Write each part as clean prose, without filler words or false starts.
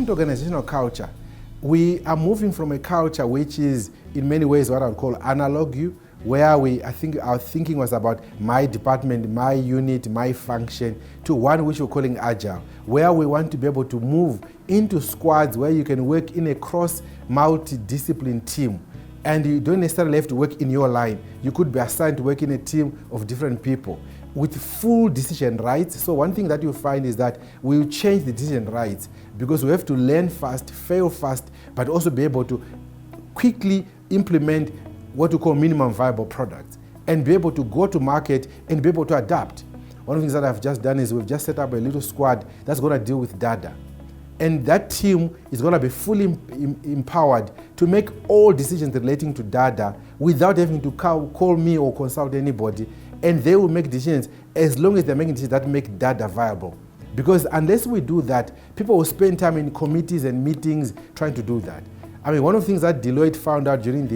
to organizational culture, we are moving from a culture which is in many ways what I would call analog, where I think our thinking was about my department, my unit, my function, to one which we're calling agile, where we want to be able to move into squads where you can work in a cross multidiscipline team. And you don't necessarily have to work in your line. You could be assigned to work in a team of different people with full decision rights. So one thing that you find is that we'll change the decision rights because we have to learn fast, fail fast, but also be able to quickly implement what we call minimum viable products and be able to go to market and be able to adapt. One of the things that I've just done is we've just set up a little squad that's going to deal with data. And that team is going to be fully empowered to make all decisions relating to data without having to call me or consult anybody. And they will make decisions as long as they're making decisions that make data viable. Because unless we do that, people will spend time in committees and meetings trying to do that. I mean, one of the things that Deloitte found out during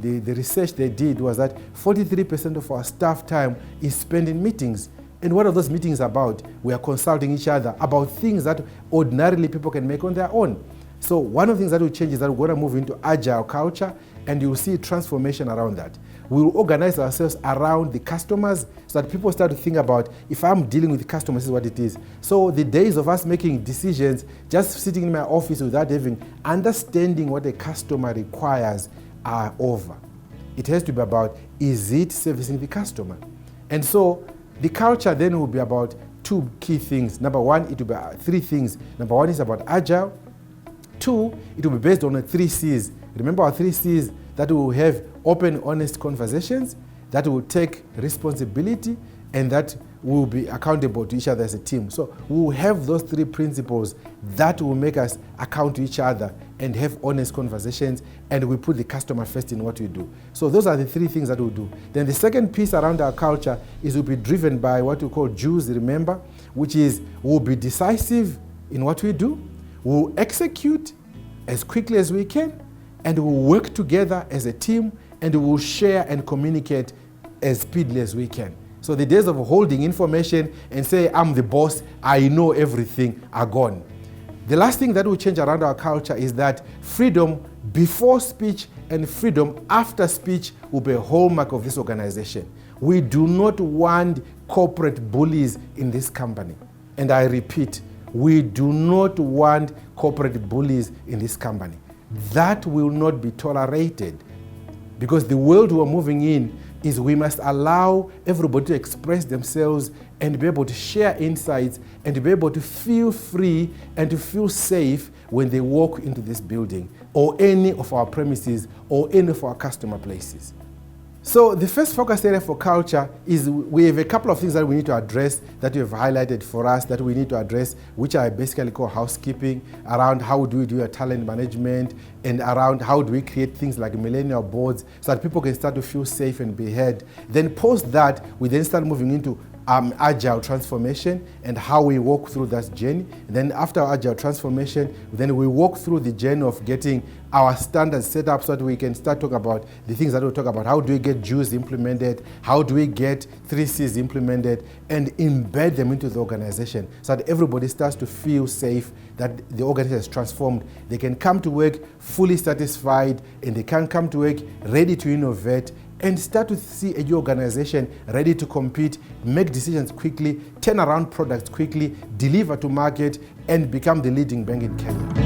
the research they did was that 43% of our staff time is spent in meetings. And what are those meetings about? We are consulting each other about things that ordinarily people can make on their own. So one of the things that will change is that we're going to move into agile culture, and you'll see transformation around that. We will organize ourselves around the customers so that people start to think about, if I'm dealing with customers, this is what it is. So the days of us making decisions, just sitting in my office without having understanding what a customer requires are over. It has to be about, is it servicing the customer? And so the culture then will be about two key things. Number one, it will be three things. Number one is about agile. Two, it will be based on the 3 C's. Remember our 3 C's, that we will have open, honest conversations, that will take responsibility, and that we will be accountable to each other as a team. So we will have those 3 principles that will make us account to each other and have honest conversations, and we put the customer first in what we do. So those are the 3 things that we'll do. Then the second piece around our culture is we'll be driven by what we call Jews, remember, which is we'll be decisive in what we do, we'll execute as quickly as we can, and we'll work together as a team, and we'll share and communicate as speedily as we can. So the days of holding information and say, I'm the boss, I know everything, are gone. The last thing that will change around our culture is that freedom before speech and freedom after speech will be a hallmark of this organization. We do not want corporate bullies in this company. And I repeat, we do not want corporate bullies in this company. That will not be tolerated, because the world we're moving in is we must allow everybody to express themselves and be able to share insights and to be able to feel free and to feel safe when they walk into this building or any of our premises or any of our customer places. So the first focus area for culture is we have a couple of things that we need to address that you have highlighted for us that we need to address, which I basically call housekeeping, around how do we do a talent management and around how do we create things like millennial boards so that people can start to feel safe and be heard. Then post that, we then start moving into agile transformation and how we walk through that journey. And then after agile transformation, then we walk through the journey of getting our standards set up so that we can start talking about the things that we'll talk about. How do we get Jews implemented? How do we get 3 C's implemented and embed them into the organization so that everybody starts to feel safe, that the organization has transformed. They can come to work fully satisfied, and they can come to work ready to innovate and start to see a new organization ready to compete, make decisions quickly, turn around products quickly, deliver to market, and become the leading bank in Kenya.